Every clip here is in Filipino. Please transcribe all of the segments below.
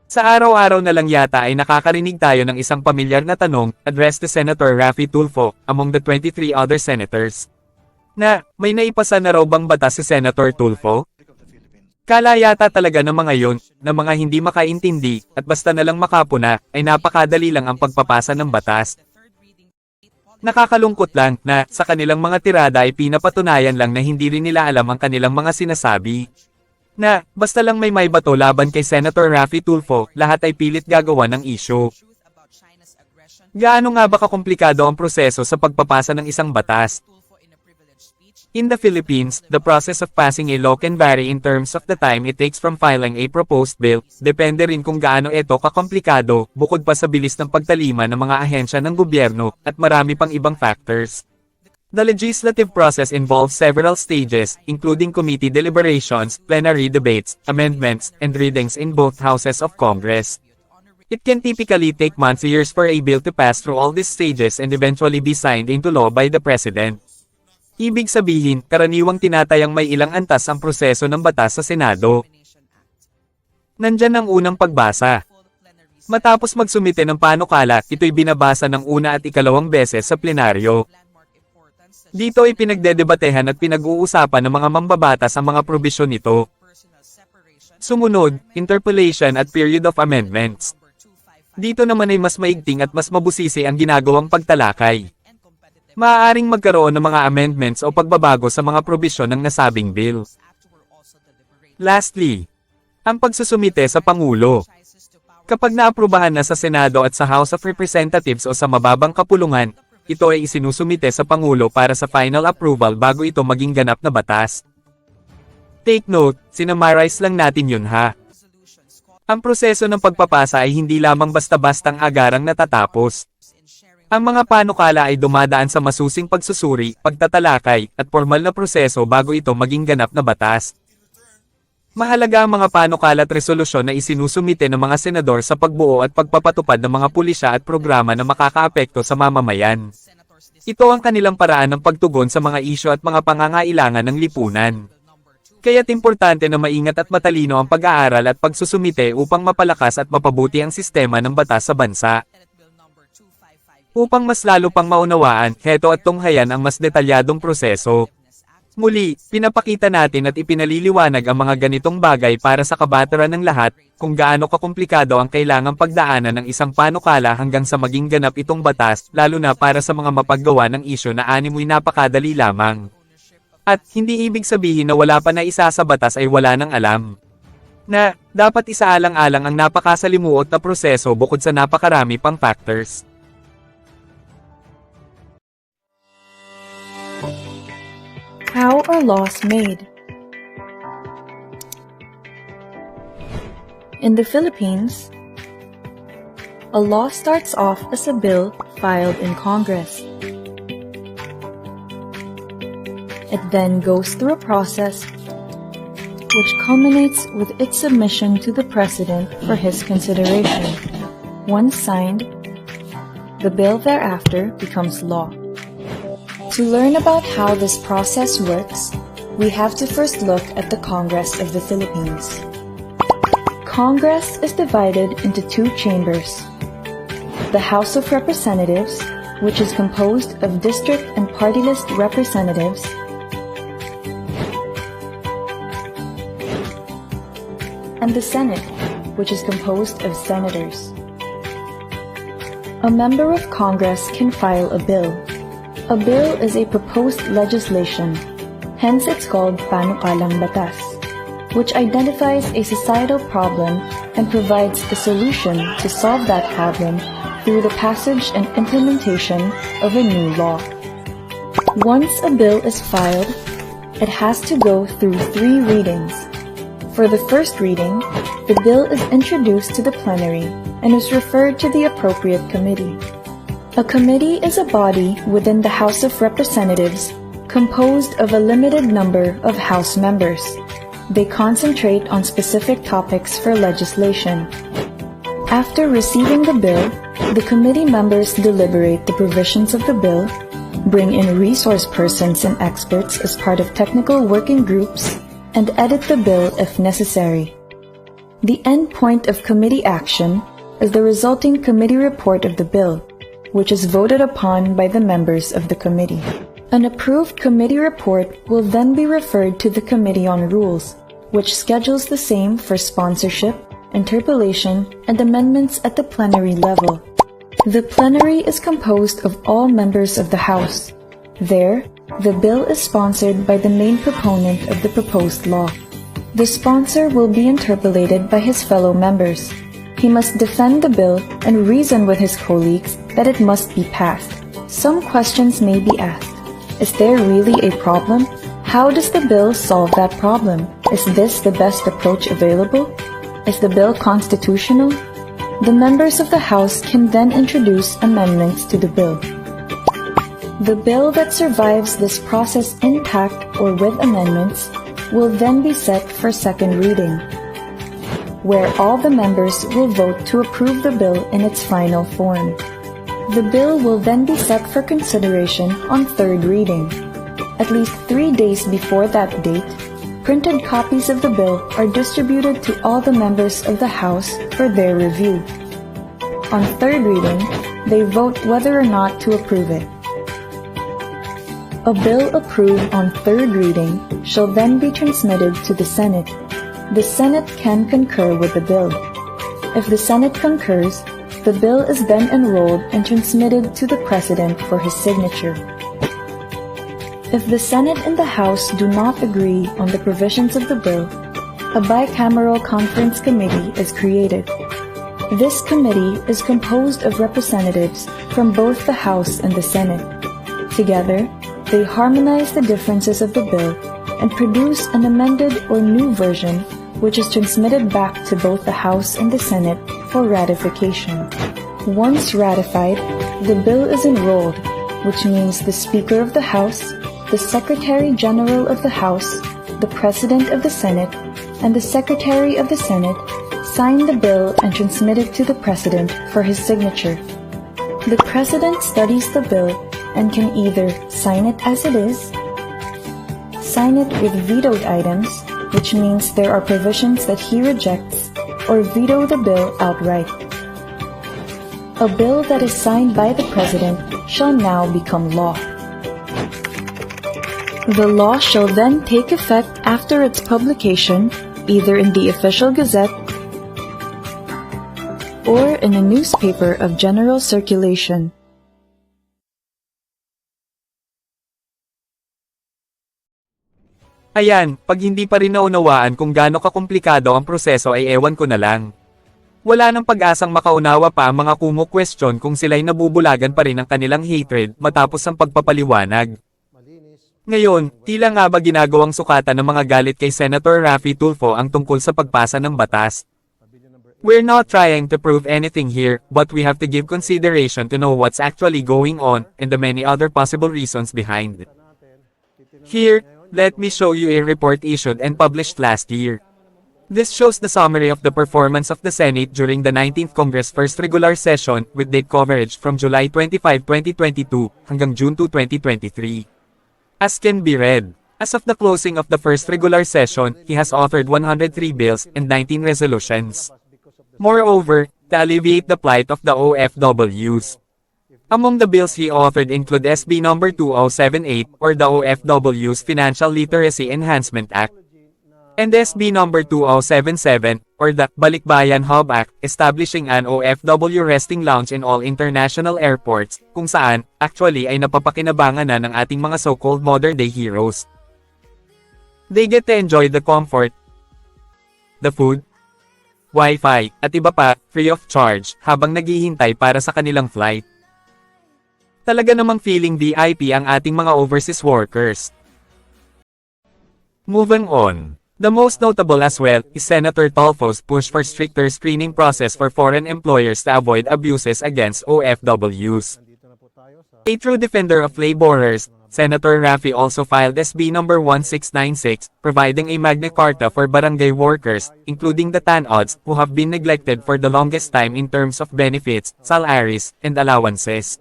Sa araw-araw na lang yata ay nakakarinig tayo ng isang pamilyar na tanong, addressed to Senator Raffy Tulfo, among the 23 other senators. Na, may naipasa na raw bang batas si Senator Tulfo? Kala yata talaga ng mga yon, na mga hindi makaintindi, at basta na lang makapuna, ay napakadali lang ang pagpapasa ng batas. Nakakalungkot lang, na, sa kanilang mga tirada ay pinapatunayan lang na hindi rin nila alam ang kanilang mga sinasabi. Na, basta lang may bato laban kay Senator Raffy Tulfo, lahat ay pilit gagawa ng issue. Gaano nga ba kakomplikado ang proseso sa pagpapasa ng isang batas? In the Philippines, the process of passing a law can vary in terms of the time it takes from filing a proposed bill, depende rin kung gaano ito kakomplikado, bukod pa sa bilis ng pagtalima ng mga ahensya ng gobyerno, at marami pang ibang factors. The legislative process involves several stages, including committee deliberations, plenary debates, amendments, and readings in both houses of Congress. It can typically take months or years for a bill to pass through all these stages and eventually be signed into law by the President. Ibig sabihin, karaniwang tinatayang may ilang antas ang proseso ng batas sa Senado. Nandyan ang unang pagbasa. Matapos magsumite ng panukala, ito'y binabasa ng una at ikalawang beses sa plenaryo. Dito ay pinagdedebatehan at pinag-uusapan ng mga mambabatas ang mga probisyon nito. Sumunod, interpolation at period of amendments. Dito naman ay mas maigting at mas mabusisi ang ginagawang pagtalakay. Maaaring magkaroon ng mga amendments o pagbabago sa mga probisyon ng nasabing bill. Lastly, ang pagsusumite sa Pangulo. Kapag naaprubahan na sa Senado at sa House of Representatives o sa mababang kapulungan, ito ay isinusumite sa Pangulo para sa final approval bago ito maging ganap na batas. Take note, sinamarize lang natin yun ha. Ang proseso ng pagpapasa ay hindi lamang basta-bastang agarang natatapos. Ang mga panukala ay dumadaan sa masusing pagsusuri, pagtatalakay, at formal na proseso bago ito maging ganap na batas. Mahalaga ang mga panukala at resolusyon na isinusumite ng mga senador sa pagbuo at pagpapatupad ng mga pulisya at programa na makakaapekto sa mamamayan. Ito ang kanilang paraan ng pagtugon sa mga isyu at mga pangangailangan ng lipunan. Kaya't importante na maingat at matalino ang pag-aaral at pagsusumite upang mapalakas at mapabuti ang sistema ng batas sa bansa. Upang mas lalo pang maunawaan, heto at tunghayan ang mas detalyadong proseso. Muli, pinapakita natin at ipinaliliwanag ang mga ganitong bagay para sa kabataran ng lahat, kung gaano kakomplikado ang kailangang pagdaanan ng isang panukala hanggang sa maging ganap itong batas, lalo na para sa mga mapaggawa ng isyu na animoy napakadali lamang. At, hindi ibig sabihin na wala pa na isa sa batas ay wala nang alam. Na, dapat isaalang-alang ang napakasalimuot na proseso bukod sa napakarami pang factors. How are laws made? In the Philippines, a law starts off as a bill filed in Congress. It then goes through a process which culminates with its submission to the President for his consideration. Once signed, the bill thereafter becomes law. To learn about how this process works, we have to first look at the Congress of the Philippines. Congress is divided into two chambers. The House of Representatives, which is composed of district and party list representatives, and the Senate, which is composed of senators. A member of Congress can file a bill. A bill is a proposed legislation, hence it's called Panukalang Batas, which identifies a societal problem and provides a solution to solve that problem through the passage and implementation of a new law. Once a bill is filed, it has to go through 3 readings. For the first reading, the bill is introduced to the plenary and is referred to the appropriate committee. A committee is a body within the House of Representatives composed of a limited number of House members. They concentrate on specific topics for legislation. After receiving the bill, the committee members deliberate the provisions of the bill, bring in resource persons and experts as part of technical working groups, and edit the bill if necessary. The end point of committee action is the resulting committee report of the bill, which is voted upon by the members of the committee. An approved committee report will then be referred to the Committee on Rules, which schedules the same for sponsorship, interpellation, and amendments at the plenary level. The plenary is composed of all members of the House. There, the bill is sponsored by the main proponent of the proposed law. The sponsor will be interpellated by his fellow members. He must defend the bill and reason with his colleagues that it must be passed. Some questions may be asked. Is there really a problem? How does the bill solve that problem? Is this the best approach available? Is the bill constitutional? The members of the House can then introduce amendments to the bill. The bill that survives this process intact or with amendments will then be set for second reading, where all the members will vote to approve the bill in its final form. The bill will then be set for consideration on third reading. At least 3 days before that date, printed copies of the bill are distributed to all the members of the House for their review. On third reading, they vote whether or not to approve it. A bill approved on third reading shall then be transmitted to the Senate. The Senate can concur with the bill. If the Senate concurs, the bill is then enrolled and transmitted to the President for his signature. If the Senate and the House do not agree on the provisions of the bill, a bicameral conference committee is created. This committee is composed of representatives from both the House and the Senate. Together, they harmonize the differences of the bill and produce an amended or new version which is transmitted back to both the House and the Senate for ratification. Once ratified, the bill is enrolled, which means the Speaker of the House, the Secretary General of the House, the President of the Senate, and the Secretary of the Senate sign the bill and transmit it to the President for his signature. The President studies the bill and can either sign it as it is, sign it with vetoed items, which means there are provisions that he rejects, or veto the bill outright. A bill that is signed by the President shall now become law. The law shall then take effect after its publication, either in the Official Gazette or in a newspaper of general circulation. Ayan, pag hindi pa rin naunawaan kung gaano kakomplikado ang proseso ay ewan ko na lang. Wala nang pag-asang makaunawa pa ang mga kumo-question kung sila'y nabubulagan pa rin ng kanilang hatred matapos ang pagpapaliwanag. Ngayon, tila nga ba ginagawang sukatan ng mga galit kay Senator Raffy Tulfo ang tungkol sa pagpasa ng batas? We're not trying to prove anything here, but we have to give consideration to know what's actually going on and the many other possible reasons behind it. Here, let me show you a report issued and published last year. This shows the summary of the performance of the Senate during the 19th Congress first regular session with date coverage from July 25, 2022 hanggang June 2, 2023. As can be read, as of the closing of the first regular session, he has authored 103 bills and 19 resolutions. Moreover, to alleviate the plight of the OFWs. Among the bills he authored include SB No. 2078 or the OFWs Financial Literacy Enhancement Act, and SB No. 2077 or the Balikbayan Hub Act establishing an OFW resting lounge in all international airports, kung saan, actually ay napapakinabangan na ng ating mga so-called modern-day heroes. They get to enjoy the comfort, the food, Wi-Fi, at iba pa, free of charge, habang naghihintay para sa kanilang flight. Talaga namang feeling VIP ang ating mga overseas workers. Moving on. The most notable as well is Senator Tulfo's push for stricter screening process for foreign employers to avoid abuses against OFWs. A true defender of laborers, Senator Raffy also filed SB No. 1696, providing a Magna Carta for barangay workers, including the TANODs, who have been neglected for the longest time in terms of benefits, salaries, and allowances.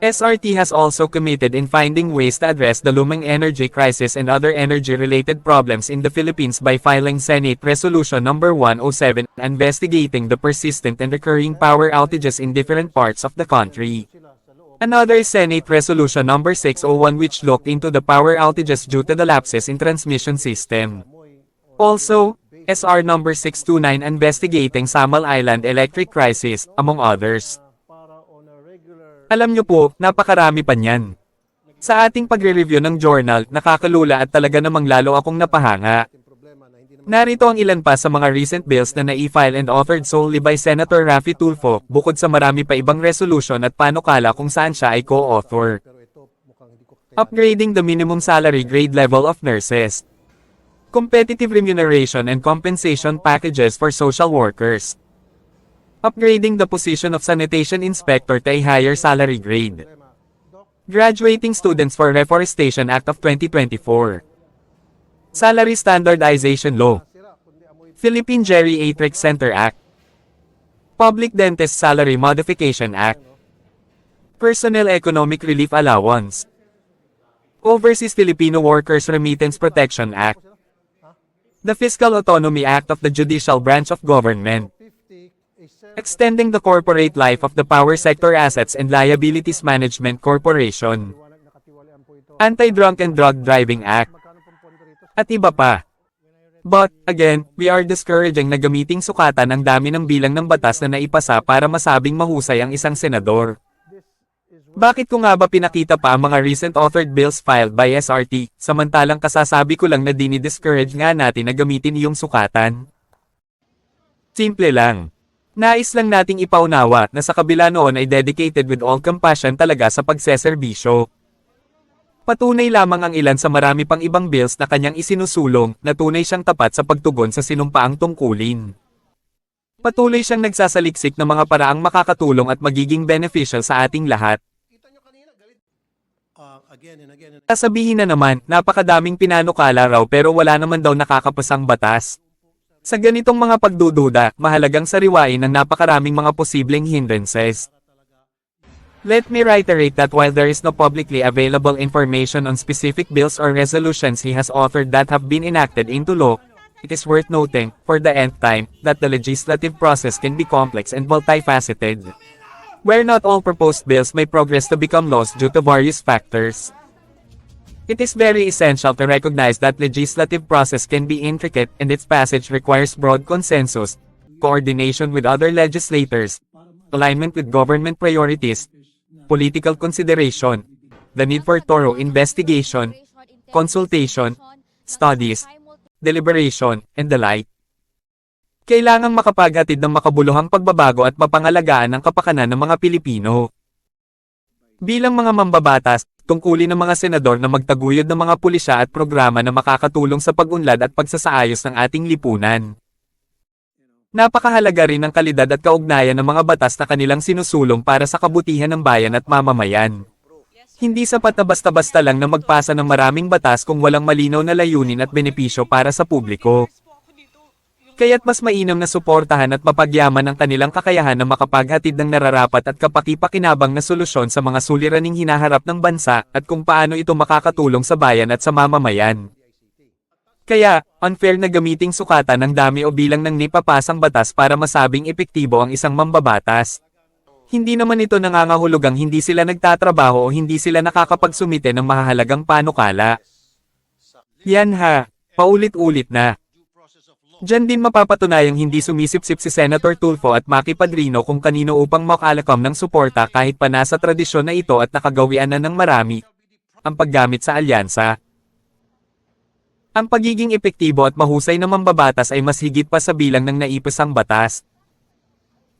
SRT has also committed in finding ways to address the looming energy crisis and other energy-related problems in the Philippines by filing Senate Resolution No. 107, investigating the persistent and recurring power outages in different parts of the country. Another Senate Resolution No. 601 which looked into the power outages due to the lapses in transmission system. Also, SR No. 629 investigating Samal Island electric crisis, among others. Alam nyo po, napakarami pa niyan. Sa ating pagre-review ng journal, nakakalula at talaga namang lalo akong napahanga. Narito ang ilan pa sa mga recent bills na na-e-file and authored solely by Senator Raffy Tulfo, bukod sa marami pa ibang resolution at panukala kung saan siya ay co-author. Upgrading the minimum salary grade level of nurses. Competitive remuneration and compensation packages for social workers. Upgrading the position of sanitation inspector to a higher salary grade. Graduating students for Reforestation Act of 2024. Salary Standardization Law. Philippine Geriatric Center Act. Public Dentist Salary Modification Act. Personnel Economic Relief Allowance. Overseas Filipino Workers Remittance Protection Act. The Fiscal Autonomy Act of the Judicial Branch of Government. Extending the corporate life of the Power Sector Assets and Liabilities Management Corporation. Anti-Drunk and Drug Driving Act. At iba pa. But, again, we are discouraging na gamiting sukatan ang dami ng bilang ng batas na naipasa para masabing mahusay ang isang senador. Bakit ko nga ba pinakita pa ang mga recent authored bills filed by SRT, samantalang kasasabi ko lang na dini-discourage nga natin na gamitin iyong sukatan? Simple lang. Nais lang nating ipaunawa na sa kabila noon ay dedicated with all compassion talaga sa pagseserbisyo. Patunay lamang ang ilan sa marami pang ibang bills na kanyang isinusulong na tunay siyang tapat sa pagtugon sa sinumpaang tungkulin. Patuloy siyang nagsasaliksik ng mga paraang makakatulong at magiging beneficial sa ating lahat. Sasabihin na naman, napakadaming pinanukala raw pero wala naman daw nakakapasang batas. Sa ganitong mga pagdududa, mahalagang sariwain ang napakaraming mga posibleng hindrances. Let me reiterate that while there is no publicly available information on specific bills or resolutions he has authored that have been enacted into law, it is worth noting, for the nth time, that the legislative process can be complex and multifaceted, where not all proposed bills may progress to become laws due to various factors. It is very essential to recognize that legislative process can be intricate and its passage requires broad consensus, coordination with other legislators, alignment with government priorities, political consideration, the need for thorough investigation, consultation, studies, deliberation, and the like. Kailangang makapaghatid ng makabuluhang pagbabago at mapangalagaan ang kapakanan ng mga Pilipino. Bilang mga mambabatas, tungkulin ng mga senador na magtaguyod ng mga pulisya at programa na makakatulong sa pag-unlad at pagsasaayos ng ating lipunan. Napakahalaga rin ng kalidad at kaugnayan ng mga batas na kanilang sinusulong para sa kabutihan ng bayan at mamamayan. Hindi sapat na basta-basta lang na magpasa ng maraming batas kung walang malinaw na layunin at benepisyo para sa publiko. Kaya't mas mainam na suportahan at mapagyaman ang kanilang kakayahan na makapaghatid ng nararapat at kapaki-pakinabang na solusyon sa mga suliraning hinaharap ng bansa at kung paano ito makakatulong sa bayan at sa mamamayan. Kaya, unfair na gamiting sukatan ng dami o bilang ng nipapasang batas para masabing epektibo ang isang mambabatas. Hindi naman ito nangangahulugang hindi sila nagtatrabaho o hindi sila nakakapagsumite ng mahahalagang panukala. Yan ha, paulit-ulit na. Diyan din mapapatunayang hindi sumisipsip si Senator Tulfo at Maki Padrino kung kanino upang makalakam ng suporta kahit pa nasa tradisyon na ito at nakagawian na ng marami, ang paggamit sa alyansa. Ang pagiging epektibo at mahusay na mambabatas ay mas higit pa sa bilang ng naipasang batas.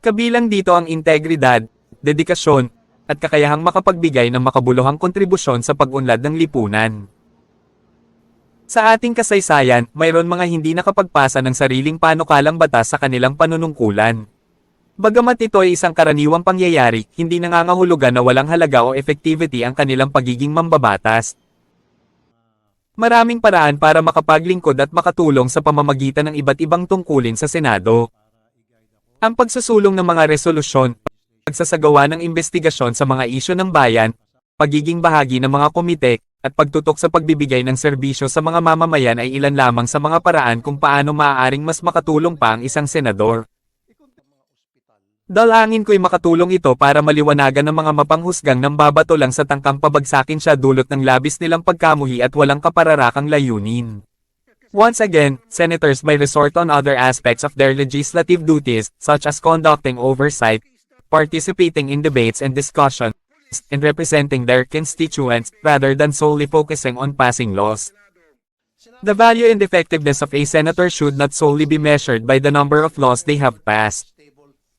Kabilang dito ang integridad, dedikasyon, at kakayahang makapagbigay ng makabuluhang kontribusyon sa pag-unlad ng lipunan. Sa ating kasaysayan, mayroon mga hindi nakapagpasa ng sariling panukalang batas sa kanilang panunungkulan. Bagamat ito ay isang karaniwang pangyayari, hindi nangangahulugan na walang halaga o effectivity ang kanilang pagiging mambabatas. Maraming paraan para makapaglingkod at makatulong sa pamamagitan ng iba't ibang tungkulin sa Senado. Ang pagsusulong ng mga resolusyon, pagsasagawa ng investigasyon sa mga isyu ng bayan, pagiging bahagi ng mga komite, at pagtutok sa pagbibigay ng serbisyo sa mga mamamayan ay ilan lamang sa mga paraan kung paano maaaring mas makatulong pa ang isang senador. Dalangin ko'y makatulong ito para maliwanagan ng mga mapanghusgang nang babato lang sa tangkang pabagsakin siya dulot ng labis nilang pagkamuhi at walang kapararakang layunin. Once again, senators may resort on other aspects of their legislative duties, such as conducting oversight, participating in debates and discussions, and representing their constituents, rather than solely focusing on passing laws. The value and effectiveness of a senator should not solely be measured by the number of laws they have passed.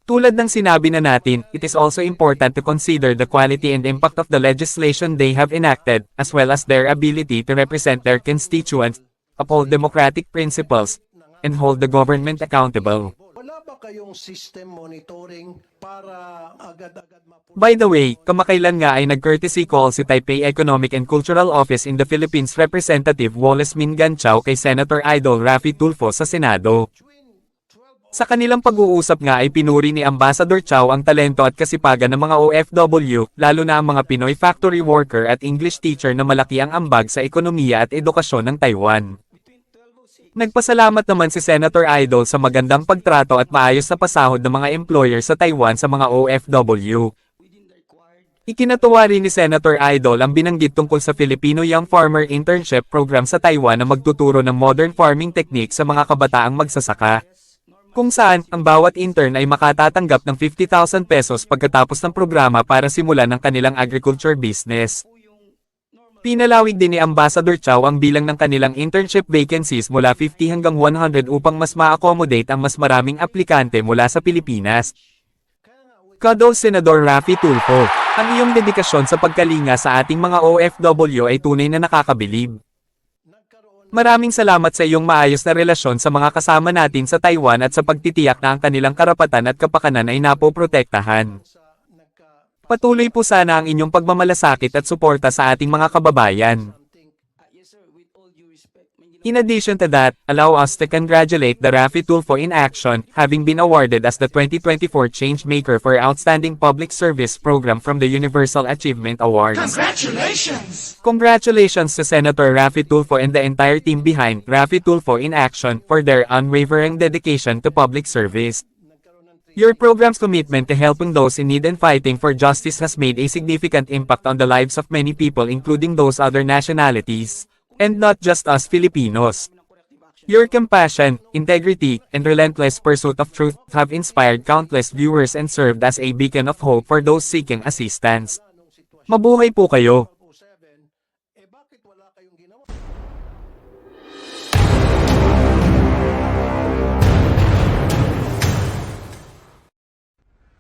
Tulad ng sinabi na natin, it is also important to consider the quality and impact of the legislation they have enacted, as well as their ability to represent their constituents, uphold democratic principles, and hold the government accountable. Wala ba kayong system monitoring para agad-agad By the way, kamakailan nga ay nag-courtesy call si Taipei Economic and Cultural Office in the Philippines Representative Wallace Min Ganchao kay Senator Idol Raffy Tulfo sa Senado. Sa kanilang pag-uusap nga ay pinuri ni Ambassador Chow ang talento at kasipagan ng mga OFW, lalo na ang mga Pinoy factory worker at English teacher na malaki ang ambag sa ekonomiya at edukasyon ng Taiwan. Nagpasalamat naman si Senator Idol sa magandang pagtrato at maayos na pasahod ng mga employer sa Taiwan sa mga OFW. Ikinatuwa rin ni Senator Idol ang binanggit tungkol sa Filipino Young Farmer Internship Program sa Taiwan na magtuturo ng modern farming technique sa mga kabataang magsasaka. Kung saan, ang bawat intern ay makatatanggap ng 50,000 pesos pagkatapos ng programa para simulan ang kanilang agriculture business. Pinalawig din ni Ambassador Chow ang bilang ng kanilang internship vacancies mula 50 hanggang 100 upang mas ma-accommodate ang mas maraming aplikante mula sa Pilipinas. Kado Senador Raffy Tulfo, ang iyong dedikasyon sa pagkalinga sa ating mga OFW ay tunay na nakakabilib. Maraming salamat sa iyong maayos na relasyon sa mga kasama natin sa Taiwan at sa pagtitiyak na ang kanilang karapatan at kapakanan ay napoprotektahan. Patuloy po sana ang inyong pagmamalasakit at suporta sa ating mga kababayan. In addition to that, allow us to congratulate the Raffy Tulfo in action, having been awarded as the 2024 Changemaker for Outstanding Public Service Program from the Universal Achievement Awards. Congratulations! Congratulations to Senator Raffy Tulfo and the entire team behind Raffy Tulfo in Action for their unwavering dedication to public service. Your program's commitment to helping those in need and fighting for justice has made a significant impact on the lives of many people, including those other nationalities, and not just us Filipinos. Your compassion, integrity, and relentless pursuit of truth have inspired countless viewers and served as a beacon of hope for those seeking assistance. Mabuhay po kayo!